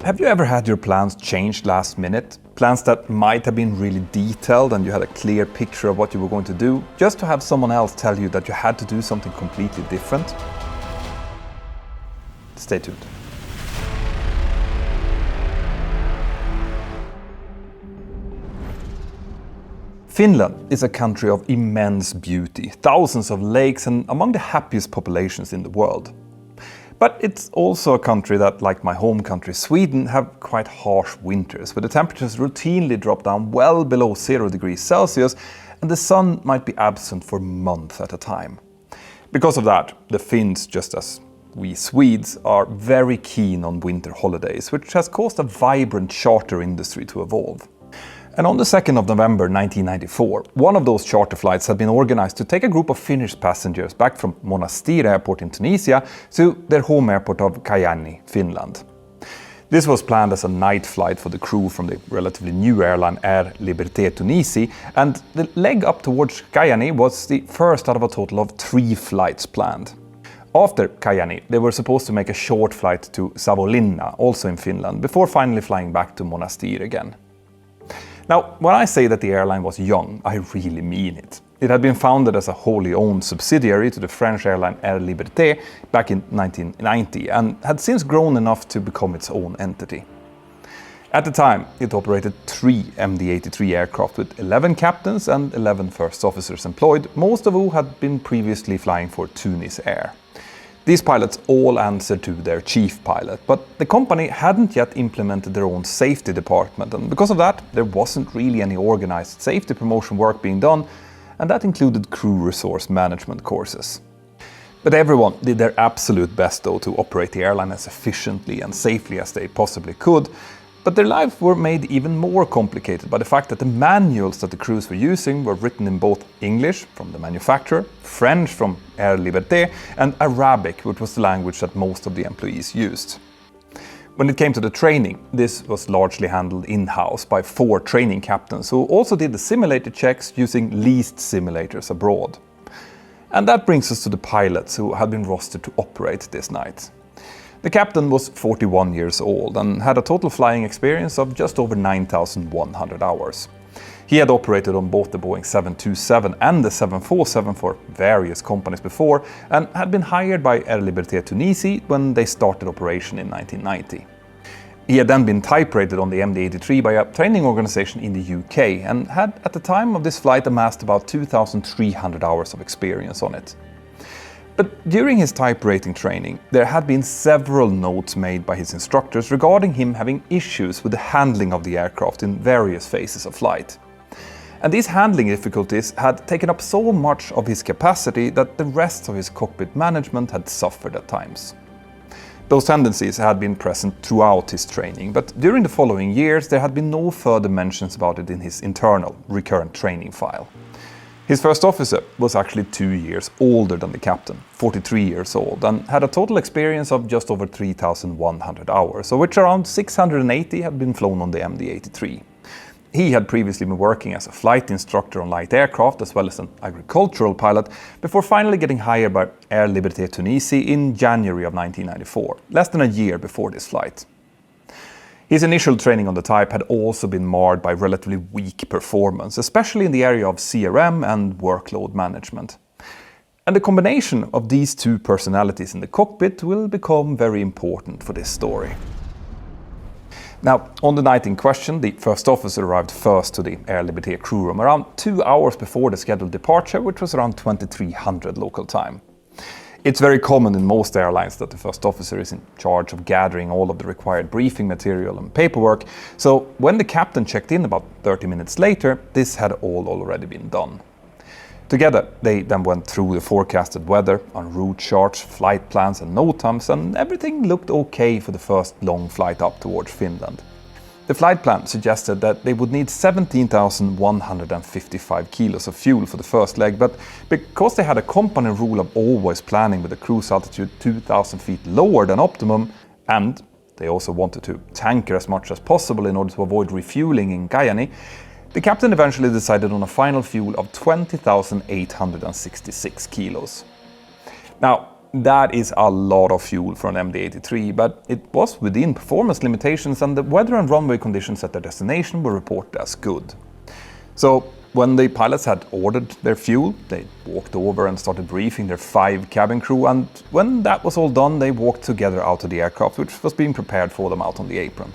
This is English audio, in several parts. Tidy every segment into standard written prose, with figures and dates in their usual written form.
Have you ever had your plans changed last minute? Plans that might have been really detailed and you had a clear picture of what you were going to do, just to have someone else tell you that you had to do something completely different? Stay tuned. Finland is a country of immense beauty, thousands of lakes and among the happiest populations in the world. But it's also a country that, like my home country Sweden, have quite harsh winters, where the temperatures routinely drop down well below 0 degrees Celsius and the sun might be absent for months at a time. Because of that, the Finns, just as we Swedes, are very keen on winter holidays, which has caused a vibrant charter industry to evolve. And on the 2nd of November 1994, one of those charter flights had been organized to take a group of Finnish passengers back from Monastir airport in Tunisia to their home airport of Kajaani, Finland. This was planned as a night flight for the crew from the relatively new airline Air Liberté Tunisia, and the leg up towards Kajaani was the first out of a total of 3 flights planned. After Kajaani, they were supposed to make a short flight to Savonlinna, also in Finland, before finally flying back to Monastir again. Now, when I say that the airline was young, I really mean it. It had been founded as a wholly owned subsidiary to the French airline Air Liberté back in 1990 and had since grown enough to become its own entity. At the time, it operated 3 MD-83 aircraft with 11 captains and 11 first officers employed, most of whom had been previously flying for Tunis Air. These pilots all answered to their chief pilot, but the company hadn't yet implemented their own safety department, and because of that, there wasn't really any organized safety promotion work being done, and that included crew resource management courses. But everyone did their absolute best though to operate the airline as efficiently and safely as they possibly could, but their lives were made even more complicated by the fact that the manuals that the crews were using were written in both English from the manufacturer, French from Air Liberté, and Arabic, which was the language that most of the employees used. When it came to the training, this was largely handled in-house by 4 training captains who also did the simulator checks using leased simulators abroad. And that brings us to the pilots who had been rostered to operate this night. The captain was 41 years old and had a total flying experience of just over 9,100 hours. He had operated on both the Boeing 727 and the 747 for various companies before and had been hired by Air Liberté Tunisia when they started operation in 1990. He had then been type rated on the MD-83 by a training organization in the UK and had at the time of this flight amassed about 2,300 hours of experience on it. But during his type rating training, there had been several notes made by his instructors regarding him having issues with the handling of the aircraft in various phases of flight. And these handling difficulties had taken up so much of his capacity that the rest of his cockpit management had suffered at times. Those tendencies had been present throughout his training, but during the following years there had been no further mentions about it in his internal, recurrent training file. His first officer was actually 2 years older than the captain, 43 years old, and had a total experience of just over 3,100 hours, of which around 680 had been flown on the MD-83. He had previously been working as a flight instructor on light aircraft as well as an agricultural pilot before finally getting hired by Air Liberté Tunisia in January of 1994, less than a year before this flight. His initial training on the type had also been marred by relatively weak performance, especially in the area of CRM and workload management. And the combination of these 2 personalities in the cockpit will become very important for this story. Now, on the night in question, the first officer arrived first to the Air Liberté crew room around 2 hours before the scheduled departure, which was around 2300 local time. It's very common in most airlines that the first officer is in charge of gathering all of the required briefing material and paperwork, so when the captain checked in about 30 minutes later, this had all already been done. Together, they then went through the forecasted weather, en route charts, flight plans and NOTAMs, and everything looked okay for the first long flight up towards Finland. The flight plan suggested that they would need 17,155 kilos of fuel for the first leg, but because they had a company rule of always planning with a cruise altitude 2,000 feet lower than optimum, and they also wanted to tanker as much as possible in order to avoid refueling in Kajaani, the captain eventually decided on a final fuel of 20,866 kilos. Now, That is a lot of fuel for an MD-83, but it was within performance limitations and the weather and runway conditions at their destination were reported as good. So when the pilots had ordered their fuel, they walked over and started briefing their 5 cabin crew, and when that was all done, they walked together out to the aircraft, which was being prepared for them out on the apron.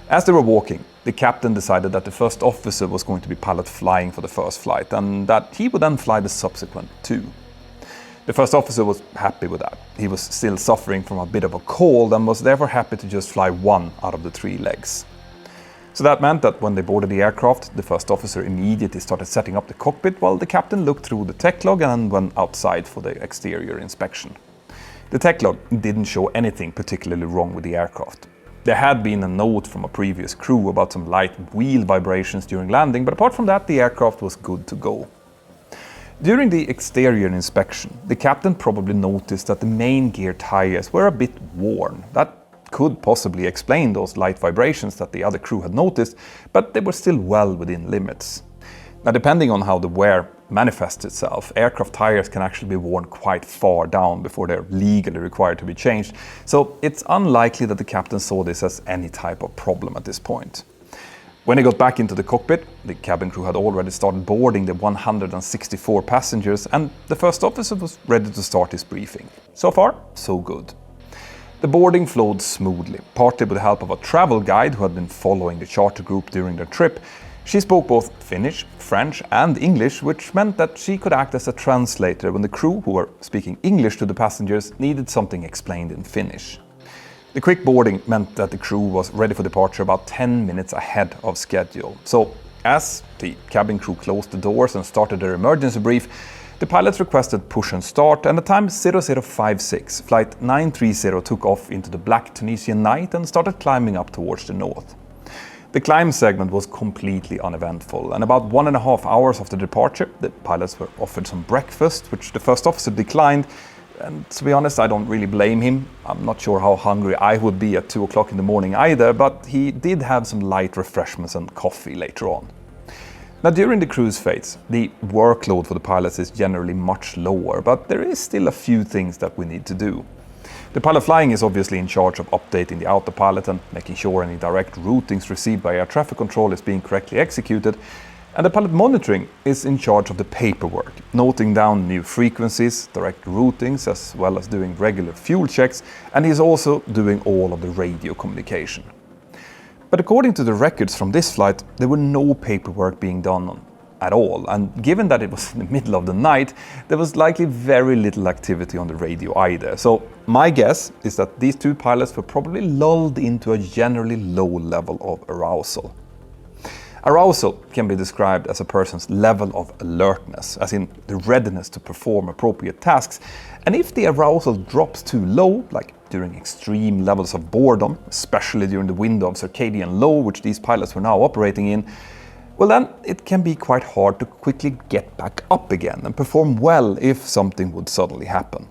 As they were walking, the captain decided that the first officer was going to be pilot flying for the first flight, and that he would then fly the subsequent 2. The first officer was happy with that. He was still suffering from a bit of a cold and was therefore happy to just fly 1 out of the 3 legs. So that meant that when they boarded the aircraft, the first officer immediately started setting up the cockpit while the captain looked through the tech log and went outside for the exterior inspection. The tech log didn't show anything particularly wrong with the aircraft. There had been a note from a previous crew about some light wheel vibrations during landing, but apart from that, the aircraft was good to go. During the exterior inspection, the captain probably noticed that the main gear tires were a bit worn. That could possibly explain those light vibrations that the other crew had noticed, but they were still well within limits. Now, depending on how the wear manifests itself, aircraft tires can actually be worn quite far down before they're legally required to be changed, so it's unlikely that the captain saw this as any type of problem at this point. When he got back into the cockpit, the cabin crew had already started boarding the 164 passengers, and the first officer was ready to start his briefing. So far, so good. The boarding flowed smoothly, partly with the help of a travel guide who had been following the charter group during their trip. She spoke both Finnish, French and English, which meant that she could act as a translator when the crew, who were speaking English to the passengers, needed something explained in Finnish. The quick boarding meant that the crew was ready for departure about 10 minutes ahead of schedule. So, as the cabin crew closed the doors and started their emergency brief, the pilots requested push and start, and at time 0056, flight 930 took off into the black Tunisian night and started climbing up towards the north. The climb segment was completely uneventful, and about 1.5 hours after departure, the pilots were offered some breakfast, which the first officer declined. And to be honest, I don't really blame him. I'm not sure how hungry I would be at 2 o'clock in the morning either, but he did have some light refreshments and coffee later on. Now, during the cruise phase, the workload for the pilots is generally much lower, but there is still a few things that we need to do. The pilot flying is obviously in charge of updating the autopilot and making sure any direct routings received by air traffic control is being correctly executed. And the pilot monitoring is in charge of the paperwork, noting down new frequencies, direct routings, as well as doing regular fuel checks, and he's also doing all of the radio communication. But according to the records from this flight, there were no paperwork being done at all, and given that it was in the middle of the night, there was likely very little activity on the radio either. So my guess is that these 2 pilots were probably lulled into a generally low level of arousal. Arousal can be described as a person's level of alertness, as in the readiness to perform appropriate tasks, and if the arousal drops too low, like during extreme levels of boredom, especially during the window of circadian low which these pilots were now operating in, well then it can be quite hard to quickly get back up again and perform well if something would suddenly happen.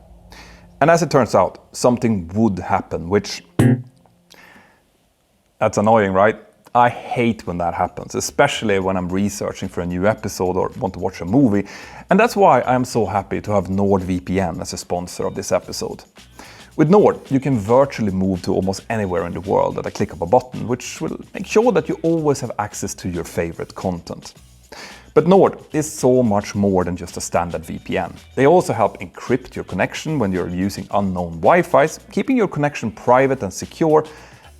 And as it turns out, something would happen, which... That's annoying, right? I hate when that happens, especially when I'm researching for a new episode or want to watch a movie, and that's why I'm so happy to have NordVPN as a sponsor of this episode. With Nord, you can virtually move to almost anywhere in the world at a click of a button, which will make sure that you always have access to your favorite content. But Nord is so much more than just a standard VPN. They also help encrypt your connection when you're using unknown Wi-Fis, keeping your connection private and secure.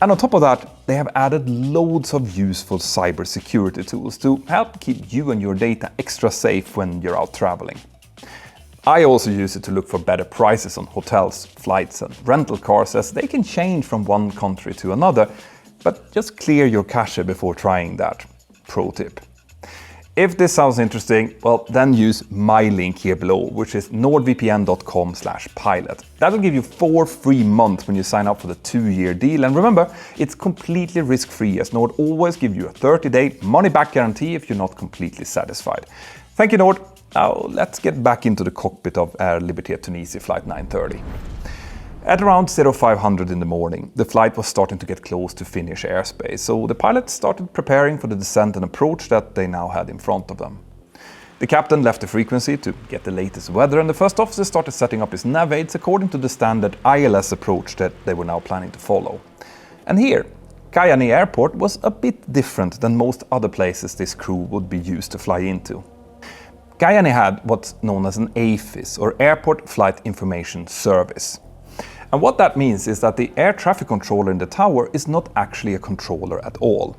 And on top of that, they have added loads of useful cybersecurity tools to help keep you and your data extra safe when you're out traveling. I also use it to look for better prices on hotels, flights and rental cars, as they can change from one country to another, but just clear your cache before trying that. Pro tip. If this sounds interesting, well, then use my link here below, which is nordvpn.com/pilot. That will give you 4 free months when you sign up for the 2-year deal. And remember, it's completely risk-free, as Nord always gives you a 30-day money-back guarantee if you're not completely satisfied. Thank you, Nord. Now let's get back into the cockpit of Air Liberté Tunisia flight 930. At around 0500 in the morning, the flight was starting to get close to Finnish airspace, so the pilots started preparing for the descent and approach that they now had in front of them. The captain left the frequency to get the latest weather, and the first officer started setting up his nav aids according to the standard ILS approach that they were now planning to follow. And here, Kajaani airport was a bit different than most other places this crew would be used to fly into. Kajaani had what's known as an AFIS, or Airport Flight Information Service. And what that means is that the air traffic controller in the tower is not actually a controller at all.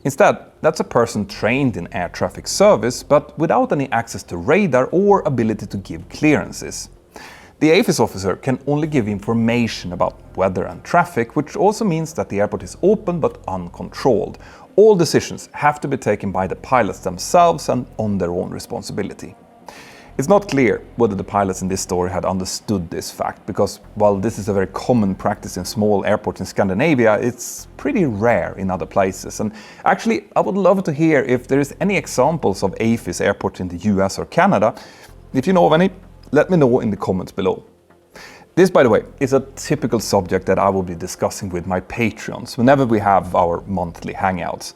Instead, that's a person trained in air traffic service, but without any access to radar or ability to give clearances. The AFIS officer can only give information about weather and traffic, which also means that the airport is open but uncontrolled. All decisions have to be taken by the pilots themselves and on their own responsibility. It's not clear whether the pilots in this story had understood this fact, because while this is a very common practice in small airports in Scandinavia, it's pretty rare in other places. And actually, I would love to hear if there is any examples of AFIS airports in the US or Canada. If you know of any, let me know in the comments below. This, by the way, is a typical subject that I will be discussing with my Patreons whenever we have our monthly hangouts.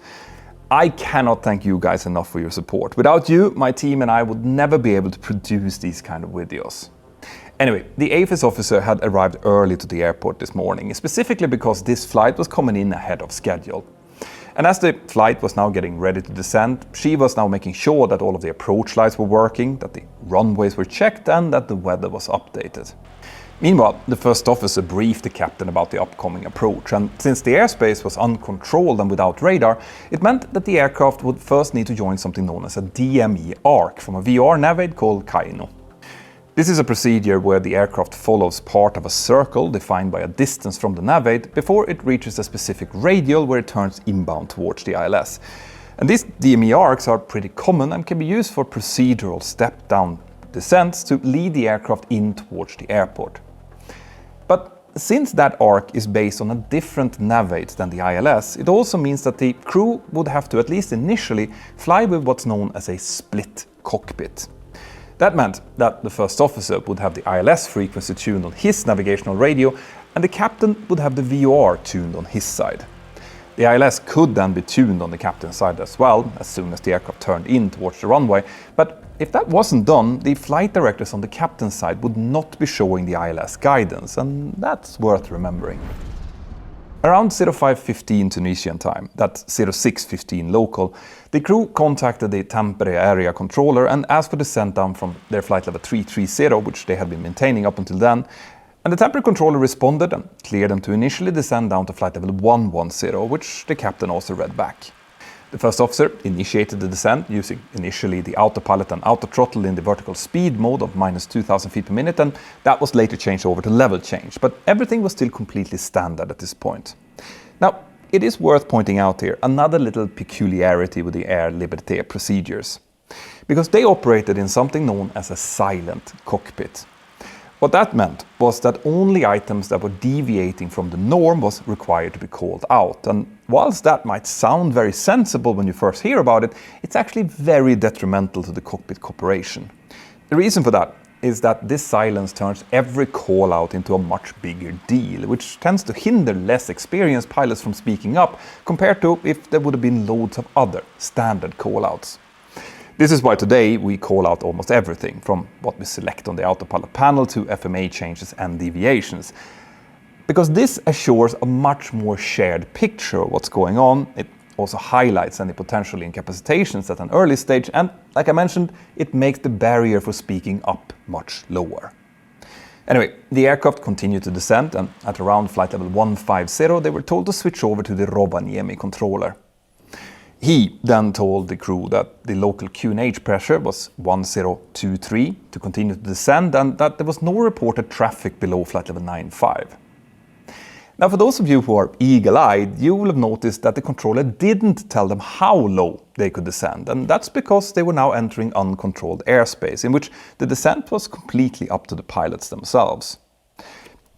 I cannot thank you guys enough for your support. Without you, my team and I would never be able to produce these kind of videos. Anyway, the AFIS officer had arrived early to the airport this morning, specifically because this flight was coming in ahead of schedule. And as the flight was now getting ready to descend, she was now making sure that all of the approach lights were working, that the runways were checked, and that the weather was updated. Meanwhile, the first officer briefed the captain about the upcoming approach, and since the airspace was uncontrolled and without radar, it meant that the aircraft would first need to join something known as a DME arc from a VR nav aid called Kajaani. This is a procedure where the aircraft follows part of a circle defined by a distance from the nav aid before it reaches a specific radial where it turns inbound towards the ILS. And these DME arcs are pretty common and can be used for procedural step-down descents to lead the aircraft in towards the airport. But since that arc is based on a different nav aid than the ILS, it also means that the crew would have to, at least initially, fly with what's known as a split cockpit. That meant that the first officer would have the ILS frequency tuned on his navigational radio, and the captain would have the VOR tuned on his side. The ILS could then be tuned on the captain's side as well, as soon as the aircraft turned in towards the runway, but if that wasn't done, the flight directors on the captain's side would not be showing the ILS guidance, and that's worth remembering. Around 05:15 Tunisian time, that's 06:15 local, the crew contacted the Tampere area controller and asked for descent down from their flight level 330, which they had been maintaining up until then. And the Tampere controller responded and cleared them to initially descend down to flight level 110, which the captain also read back. The first officer initiated the descent using initially the autopilot and autothrottle in the vertical speed mode of -2,000 feet per minute, and that was later changed over to level change, but everything was still completely standard at this point. Now, it is worth pointing out here another little peculiarity with the Air Liberté procedures, because they operated in something known as a silent cockpit. What that meant was that only items that were deviating from the norm was required to be called out. And whilst that might sound very sensible when you first hear about it, it's actually very detrimental to the cockpit cooperation. The reason for that is that this silence turns every call out into a much bigger deal, which tends to hinder less experienced pilots from speaking up compared to if there would have been loads of other standard call-outs. This is why today we call out almost everything, from what we select on the autopilot panel to FMA changes and deviations. Because this assures a much more shared picture of what's going on. It also highlights any potential incapacitations at an early stage, and like I mentioned, it makes the barrier for speaking up much lower. Anyway, the aircraft continued to descend, and at around flight level 150 they were told to switch over to the Rovaniemi controller. He then told the crew that the local QNH pressure was 1023 to continue to descend, and that there was no reported traffic below flight level 95. Now, for those of you who are eagle-eyed, you will have noticed that the controller didn't tell them how low they could descend, and that's because they were now entering uncontrolled airspace, in which the descent was completely up to the pilots themselves.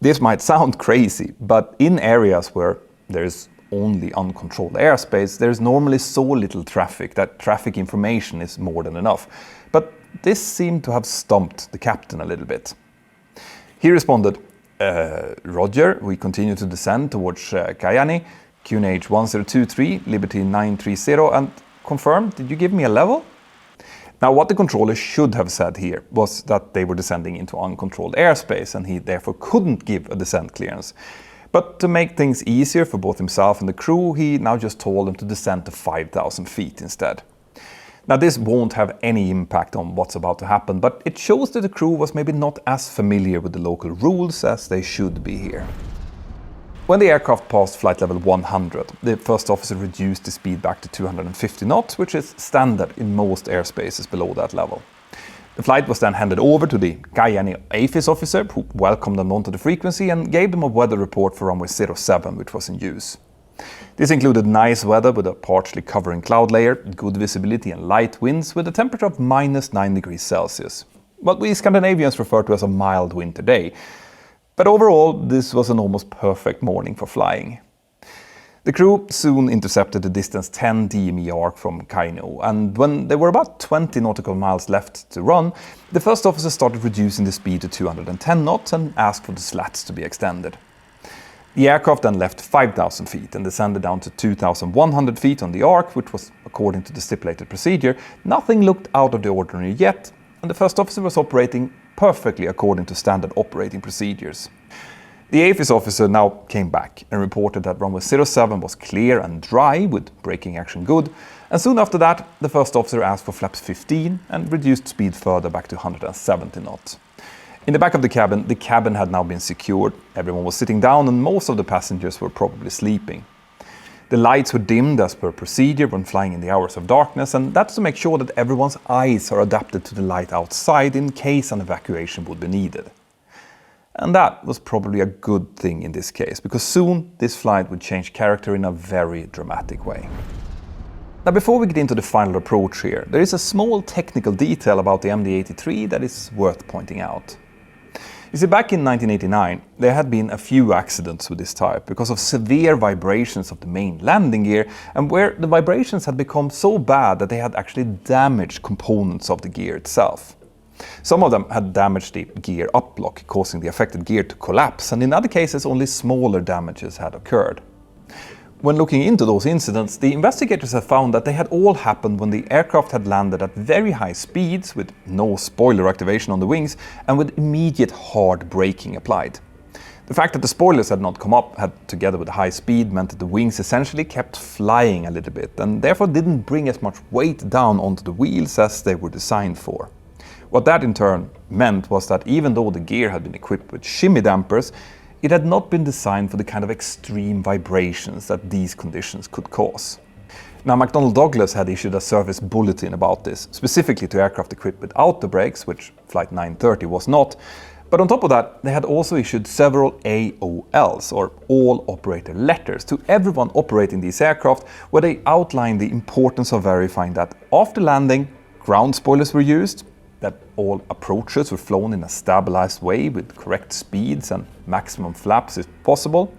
This might sound crazy, but in areas where there's only uncontrolled airspace, there's normally so little traffic that traffic information is more than enough. But this seemed to have stumped the captain a little bit. He responded, Roger, we continue to descend towards Kajaani, QNH 1023, Liberty 930, and confirmed, did you give me a level? Now, what the controller should have said here was that they were descending into uncontrolled airspace and he therefore couldn't give a descent clearance. But to make things easier for both himself and the crew, he now just told them to descend to 5,000 feet instead. Now, this won't have any impact on what's about to happen, but it shows that the crew was maybe not as familiar with the local rules as they should be here. When the aircraft passed flight level 100, the first officer reduced the speed back to 250 knots, which is standard in most airspaces below that level. The flight was then handed over to the Kajaani AFIS officer, who welcomed them onto the frequency and gave them a weather report for runway 07, which was in use. This included nice weather with a partially covering cloud layer, good visibility and light winds with a temperature of -9 degrees Celsius. What we Scandinavians refer to as a mild winter day. But overall, this was an almost perfect morning for flying. The crew soon intercepted the distance 10 DME arc from Kajaani, and when there were about 20 nautical miles left to run, the first officer started reducing the speed to 210 knots and asked for the slats to be extended. The aircraft then left 5,000 feet and descended down to 2,100 feet on the arc, which was, according to the stipulated procedure, nothing looked out of the ordinary yet, and the first officer was operating perfectly according to standard operating procedures. The AFIS officer now came back and reported that runway 07 was clear and dry with braking action good, and soon after that the first officer asked for flaps 15 and reduced speed further back to 170 knots. In the back of the cabin had now been secured, everyone was sitting down and most of the passengers were probably sleeping. The lights were dimmed as per procedure when flying in the hours of darkness, and that's to make sure that everyone's eyes are adapted to the light outside in case an evacuation would be needed. And that was probably a good thing in this case, because soon this flight would change character in a very dramatic way. Now, before we get into the final approach here, there is a small technical detail about the MD-83 that is worth pointing out. You see, back in 1989, there had been a few accidents with this type because of severe vibrations of the main landing gear, and where the vibrations had become so bad that they had actually damaged components of the gear itself. Some of them had damaged the gear uplock, causing the affected gear to collapse, and in other cases only smaller damages had occurred. When looking into those incidents, the investigators have found that they had all happened when the aircraft had landed at very high speeds with no spoiler activation on the wings and with immediate hard braking applied. The fact that the spoilers had not come up together with the high speed meant that the wings essentially kept flying a little bit and therefore didn't bring as much weight down onto the wheels as they were designed for. What that in turn meant was that even though the gear had been equipped with shimmy dampers, it had not been designed for the kind of extreme vibrations that these conditions could cause. Now, McDonnell Douglas had issued a service bulletin about this, specifically to aircraft equipped with auto brakes, which Flight 930 was not. But on top of that, they had also issued several AOLs, or all operator letters, to everyone operating these aircraft, where they outlined the importance of verifying that after landing, ground spoilers were used, that all approaches were flown in a stabilized way with correct speeds and maximum flaps if possible,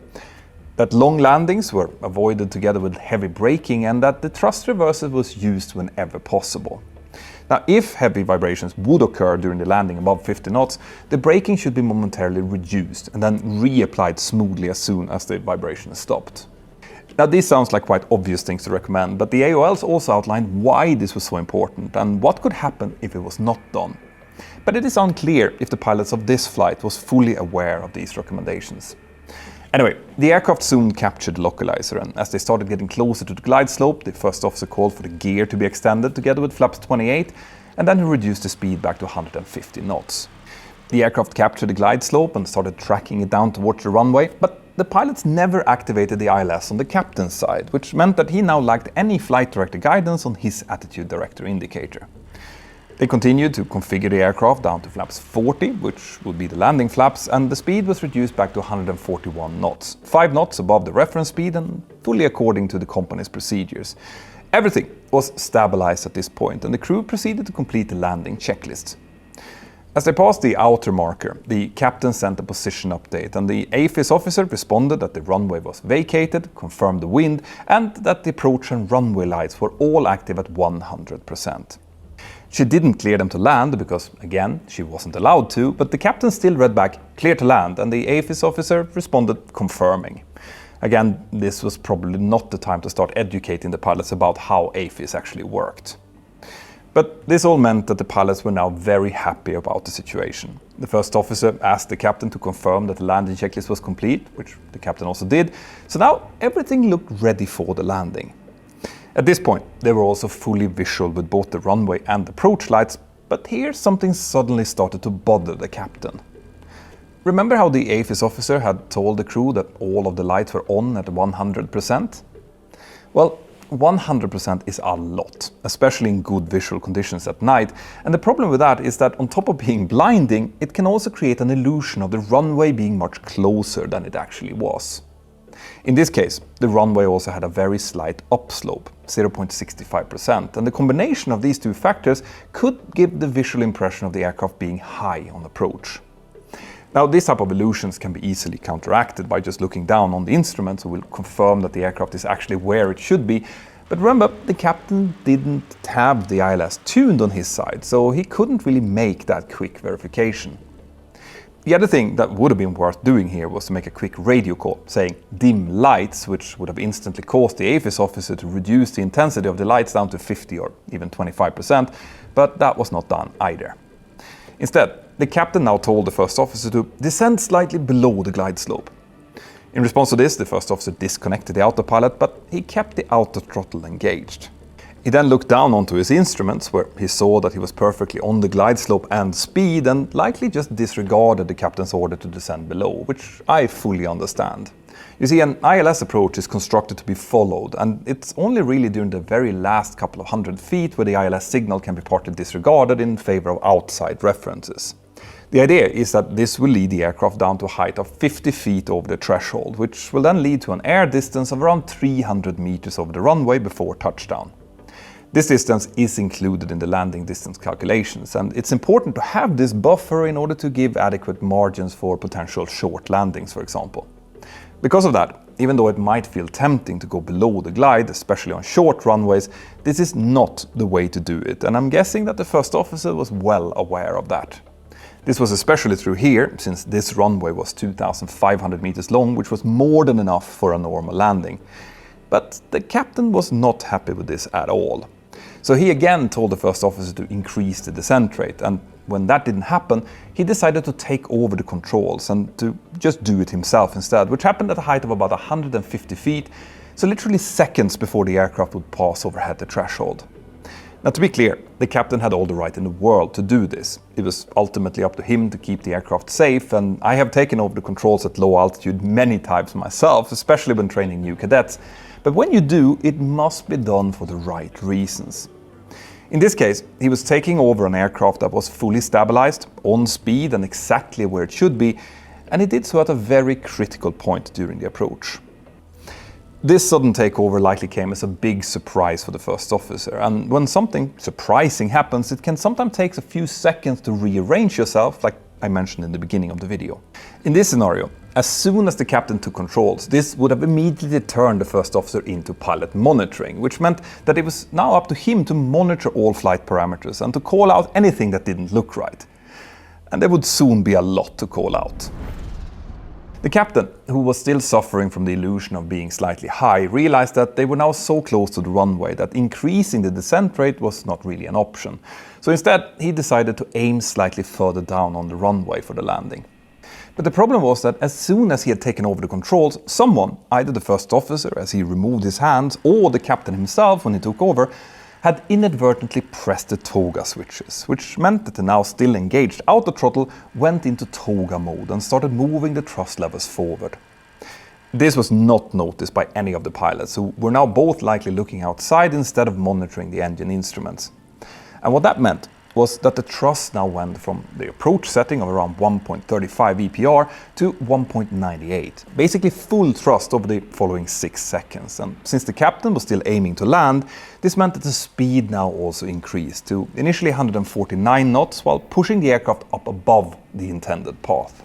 that long landings were avoided together with heavy braking, and that the thrust reverser was used whenever possible. Now, if heavy vibrations would occur during the landing above 50 knots, the braking should be momentarily reduced and then reapplied smoothly as soon as the vibration stopped. Now, this sounds like quite obvious things to recommend, but the AOLs also outlined why this was so important and what could happen if it was not done. But it is unclear if the pilots of this flight was fully aware of these recommendations. Anyway, the aircraft soon captured the localizer, and as they started getting closer to the glide slope, the first officer called for the gear to be extended together with flaps 28, and then he reduced the speed back to 150 knots. The aircraft captured the glide slope and started tracking it down towards the runway, but the pilots never activated the ILS on the captain's side, which meant that he now lacked any flight director guidance on his attitude director indicator. They continued to configure the aircraft down to flaps 40, which would be the landing flaps, and the speed was reduced back to 141 knots, 5 knots above the reference speed and fully according to the company's procedures. Everything was stabilized at this point, and the crew proceeded to complete the landing checklist. As they passed the outer marker, the captain sent a position update, and the AFIS officer responded that the runway was vacated, confirmed the wind, and that the approach and runway lights were all active at 100%. She didn't clear them to land because, again, she wasn't allowed to, but the captain still read back "clear to land", and the AFIS officer responded confirming. Again, this was probably not the time to start educating the pilots about how AFIS actually worked. But this all meant that the pilots were now very happy about the situation. The first officer asked the captain to confirm that the landing checklist was complete, which the captain also did, so now everything looked ready for the landing. At this point, they were also fully visual with both the runway and approach lights, but here something suddenly started to bother the captain. Remember how the AFIS officer had told the crew that all of the lights were on at 100%? Well, 100% is a lot, especially in good visual conditions at night, and the problem with that is that on top of being blinding, it can also create an illusion of the runway being much closer than it actually was. In this case, the runway also had a very slight upslope, 0.65%, and the combination of these two factors could give the visual impression of the aircraft being high on approach. Now, this type of illusions can be easily counteracted by just looking down on the instruments, who will confirm that the aircraft is actually where it should be. But remember, the captain didn't have the ILS tuned on his side, so he couldn't really make that quick verification. The other thing that would have been worth doing here was to make a quick radio call saying dim lights, which would have instantly caused the AFIS officer to reduce the intensity of the lights down to 50 or even 25%, but that was not done either. Instead, the captain now told the first officer to descend slightly below the glide slope. In response to this, the first officer disconnected the autopilot, but he kept the auto throttle engaged. He then looked down onto his instruments, where he saw that he was perfectly on the glide slope and speed, and likely just disregarded the captain's order to descend below, which I fully understand. You see, an ILS approach is constructed to be followed, and it's only really during the very last couple of 100 feet where the ILS signal can be partly disregarded in favor of outside references. The idea is that this will lead the aircraft down to a height of 50 feet over the threshold, which will then lead to an air distance of around 300 meters over the runway before touchdown. This distance is included in the landing distance calculations, and it's important to have this buffer in order to give adequate margins for potential short landings, for example. Because of that, even though it might feel tempting to go below the glide, especially on short runways, this is not the way to do it, and I'm guessing that the first officer was well aware of that. This was especially true here, since this runway was 2,500 meters long, which was more than enough for a normal landing. But the captain was not happy with this at all. So he again told the first officer to increase the descent rate, and when that didn't happen, he decided to take over the controls and to just do it himself instead, which happened at a height of about 150 feet, so literally seconds before the aircraft would pass overhead the threshold. Now, to be clear, the captain had all the right in the world to do this. It was ultimately up to him to keep the aircraft safe, and I have taken over the controls at low altitude many times myself, especially when training new cadets. But when you do, it must be done for the right reasons. In this case, he was taking over an aircraft that was fully stabilized, on speed and exactly where it should be, and he did so at a very critical point during the approach. This sudden takeover likely came as a big surprise for the first officer, and when something surprising happens, it can sometimes take a few seconds to rearrange yourself, like I mentioned in the beginning of the video. In this scenario, as soon as the captain took controls, this would have immediately turned the first officer into pilot monitoring, which meant that it was now up to him to monitor all flight parameters and to call out anything that didn't look right. And there would soon be a lot to call out. The captain, who was still suffering from the illusion of being slightly high, realized that they were now so close to the runway that increasing the descent rate was not really an option. So instead, he decided to aim slightly further down on the runway for the landing. But the problem was that as soon as he had taken over the controls, someone, either the first officer as he removed his hands or the captain himself when he took over, had inadvertently pressed the toga switches, which meant that the now still engaged auto throttle went into toga mode and started moving the thrust levers forward. This was not noticed by any of the pilots, who were now both likely looking outside instead of monitoring the engine instruments. And what that meant was that the thrust now went from the approach setting of around 1.35 EPR to 1.98, basically full thrust over the following 6 seconds. And since the captain was still aiming to land, this meant that the speed now also increased to initially 149 knots while pushing the aircraft up above the intended path.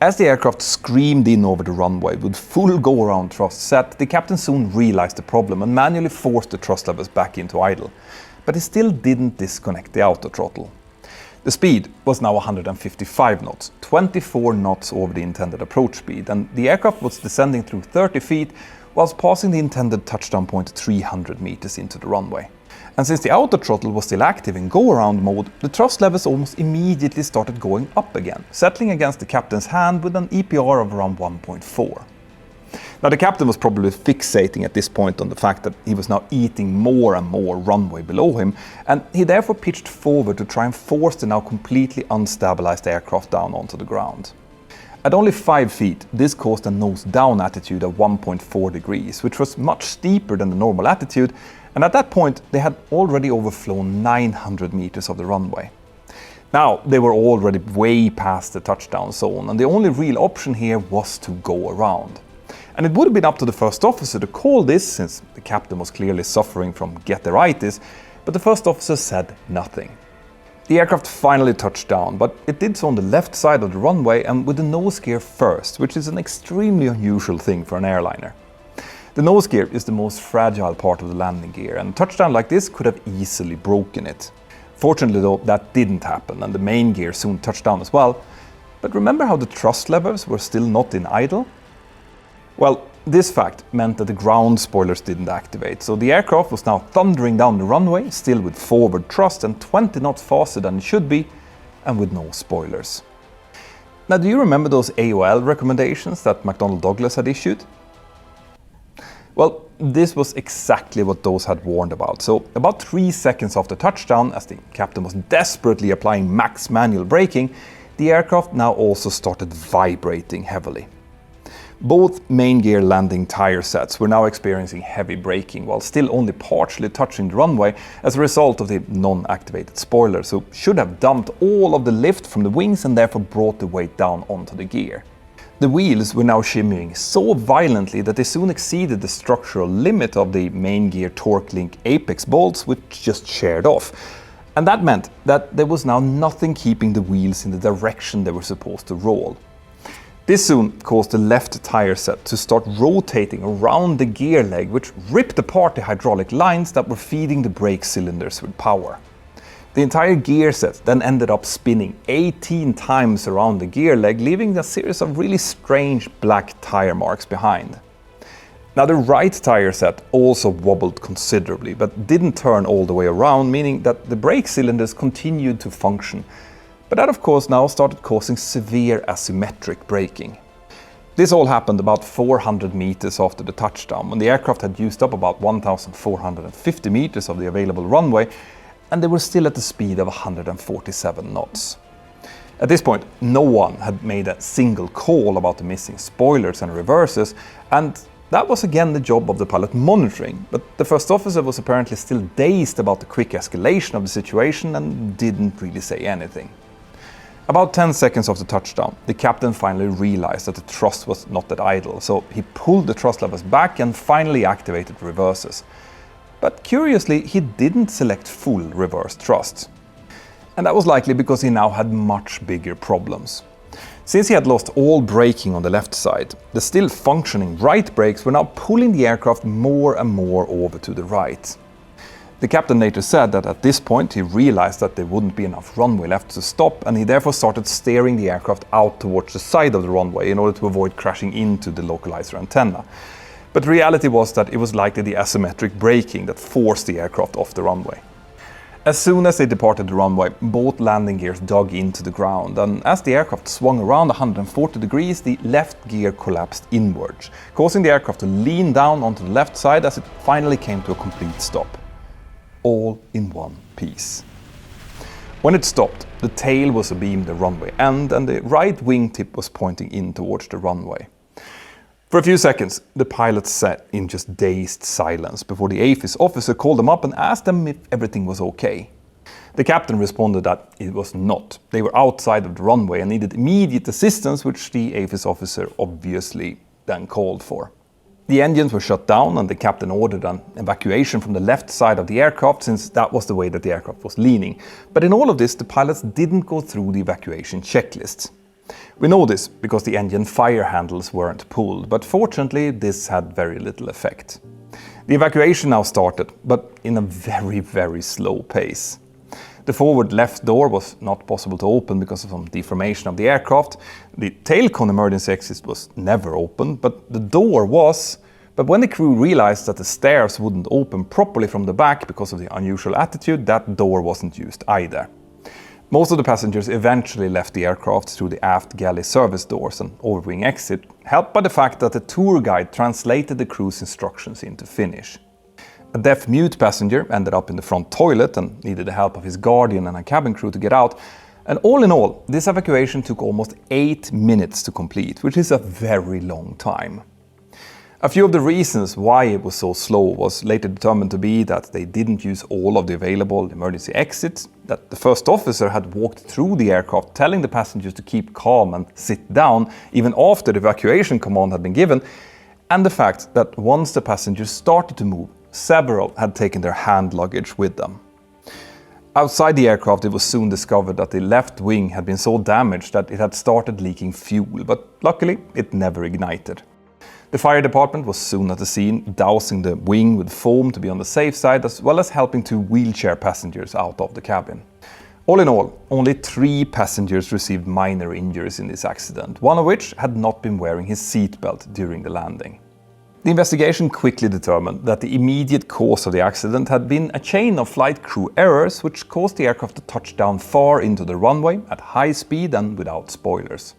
As the aircraft screamed in over the runway with full go-around thrust set, the captain soon realized the problem and manually forced the thrust levers back into idle. But he still didn't disconnect the auto throttle. The speed was now 155 knots, 24 knots over the intended approach speed, and the aircraft was descending through 30 feet whilst passing the intended touchdown point 300 meters into the runway. And since the auto throttle was still active in go-around mode, the thrust levels almost immediately started going up again, settling against the captain's hand with an EPR of around 1.4. Now the captain was probably fixating at this point on the fact that he was now eating more and more runway below him, and he therefore pitched forward to try and force the now completely unstabilized aircraft down onto the ground. At only 5 feet, this caused a nose-down attitude of 1.4 degrees, which was much steeper than the normal attitude, and at that point they had already overflown 900 meters of the runway. Now, they were already way past the touchdown zone, and the only real option here was to go around. And it would have been up to the first officer to call this, since the captain was clearly suffering from get-there-itis, but the first officer said nothing. The aircraft finally touched down, but it did so on the left side of the runway and with the nose gear first, which is an extremely unusual thing for an airliner. The nose gear is the most fragile part of the landing gear, and a touchdown like this could have easily broken it. Fortunately though, that didn't happen, and the main gear soon touched down as well. But remember how the thrust levels were still not in idle? Well, this fact meant that the ground spoilers didn't activate, so the aircraft was now thundering down the runway, still with forward thrust and 20 knots faster than it should be, and with no spoilers. Now, do you remember those AOL recommendations that McDonnell Douglas had issued? Well, this was exactly what those had warned about. So, about 3 seconds after touchdown, as the captain was desperately applying max manual braking, the aircraft now also started vibrating heavily. Both main gear landing tire sets were now experiencing heavy braking while still only partially touching the runway as a result of the non-activated spoiler, so should have dumped all of the lift from the wings and therefore brought the weight down onto the gear. The wheels were now shimmying so violently that they soon exceeded the structural limit of the main gear torque link apex bolts, which just sheared off. And that meant that there was now nothing keeping the wheels in the direction they were supposed to roll. This soon caused the left tire set to start rotating around the gear leg, which ripped apart the hydraulic lines that were feeding the brake cylinders with power. The entire gear set then ended up spinning 18 times around the gear leg, leaving a series of really strange black tire marks behind. Now the right tire set also wobbled considerably, but didn't turn all the way around, meaning that the brake cylinders continued to function. But that of course now started causing severe asymmetric braking. This all happened about 400 meters after the touchdown, when the aircraft had used up about 1,450 meters of the available runway, and they were still at the speed of 147 knots. At this point, no one had made a single call about the missing spoilers and reverses, and that was again the job of the pilot monitoring, but the first officer was apparently still dazed about the quick escalation of the situation and didn't really say anything. About 10 seconds after touchdown, the captain finally realized that the thrust was not that idle, so he pulled the thrust levers back and finally activated reverses. But curiously, he didn't select full reverse thrust. And that was likely because he now had much bigger problems. Since he had lost all braking on the left side, the still functioning right brakes were now pulling the aircraft more and more over to the right. The captain later said that at this point he realized that there wouldn't be enough runway left to stop, and he therefore started steering the aircraft out towards the side of the runway in order to avoid crashing into the localizer antenna. But the reality was that it was likely the asymmetric braking that forced the aircraft off the runway. As soon as they departed the runway, both landing gears dug into the ground, and as the aircraft swung around 140 degrees, the left gear collapsed inwards, causing the aircraft to lean down onto the left side as it finally came to a complete stop. All in one piece. When it stopped, the tail was abeam the runway end and the right wingtip was pointing in towards the runway. For a few seconds, the pilots sat in just dazed silence before the AFIS officer called them up and asked them if everything was okay. The captain responded that it was not. They were outside of the runway and needed immediate assistance, which the AFIS officer obviously then called for. The engines were shut down and the captain ordered an evacuation from the left side of the aircraft, since that was the way that the aircraft was leaning. But in all of this, the pilots didn't go through the evacuation checklists. We know this because the engine fire handles weren't pulled, but fortunately this had very little effect. The evacuation now started, but in a very, very slow pace. The forward left door was not possible to open because of some deformation of the aircraft. The tail cone emergency exit was never opened, but the door was, But when the crew realized that the stairs wouldn't open properly from the back because of the unusual attitude, that door wasn't used either. Most of the passengers eventually left the aircraft through the aft galley service doors and overwing exit, helped by the fact that the tour guide translated the crew's instructions into Finnish. A deaf-mute passenger ended up in the front toilet and needed the help of his guardian and a cabin crew to get out. And all in all, this evacuation took almost 8 minutes to complete, which is a very long time. A few of the reasons why it was so slow was later determined to be that they didn't use all of the available emergency exits, that the first officer had walked through the aircraft telling the passengers to keep calm and sit down even after the evacuation command had been given, and the fact that once the passengers started to move, several had taken their hand luggage with them. Outside the aircraft, it was soon discovered that the left wing had been so damaged that it had started leaking fuel, but luckily it never ignited. The fire department was soon at the scene, dousing the wing with foam to be on the safe side, as well as helping 2 wheelchair passengers out of the cabin. All in all, only 3 passengers received minor injuries in this accident, one of which had not been wearing his seatbelt during the landing. The investigation quickly determined that the immediate cause of the accident had been a chain of flight crew errors which caused the aircraft to touch down far into the runway at high speed and without spoilers.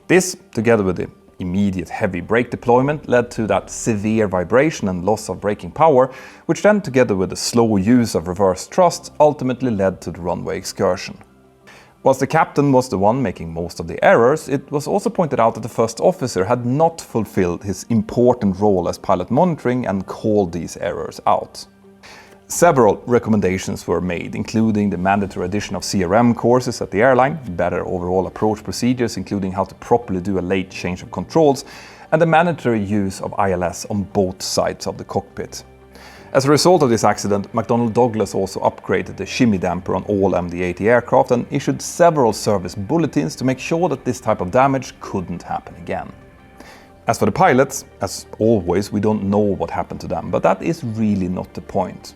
This, together with the immediate heavy brake deployment, led to that severe vibration and loss of braking power, which then, together with the slow use of reverse thrust, ultimately led to the runway excursion. Whilst the captain was the one making most of the errors, it was also pointed out that the first officer had not fulfilled his important role as pilot monitoring and called these errors out. Several recommendations were made, including the mandatory addition of CRM courses at the airline, better overall approach procedures including how to properly do a late change of controls, and the mandatory use of ILS on both sides of the cockpit. As a result of this accident, McDonnell Douglas also upgraded the shimmy damper on all MD-80 aircraft and issued several service bulletins to make sure that this type of damage couldn't happen again. As for the pilots, as always, we don't know what happened to them, but that is really not the point.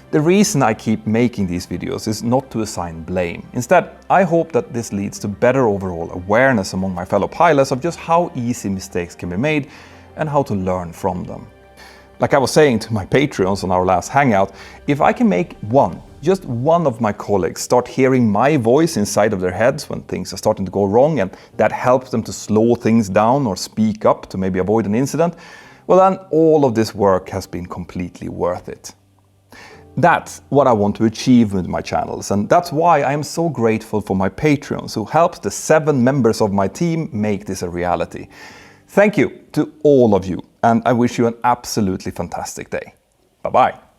The reason I keep making these videos is not to assign blame. Instead, I hope that this leads to better overall awareness among my fellow pilots of just how easy mistakes can be made and how to learn from them. Like I was saying to my Patreons on our last hangout, if I can make just one of my colleagues start hearing my voice inside of their heads when things are starting to go wrong, and that helps them to slow things down or speak up to maybe avoid an incident, well then all of this work has been completely worth it. That's what I want to achieve with my channels, and that's why I am so grateful for my Patreons who helped the 7 members of my team make this a reality. Thank you to all of you, and I wish you an absolutely fantastic day. Bye-bye.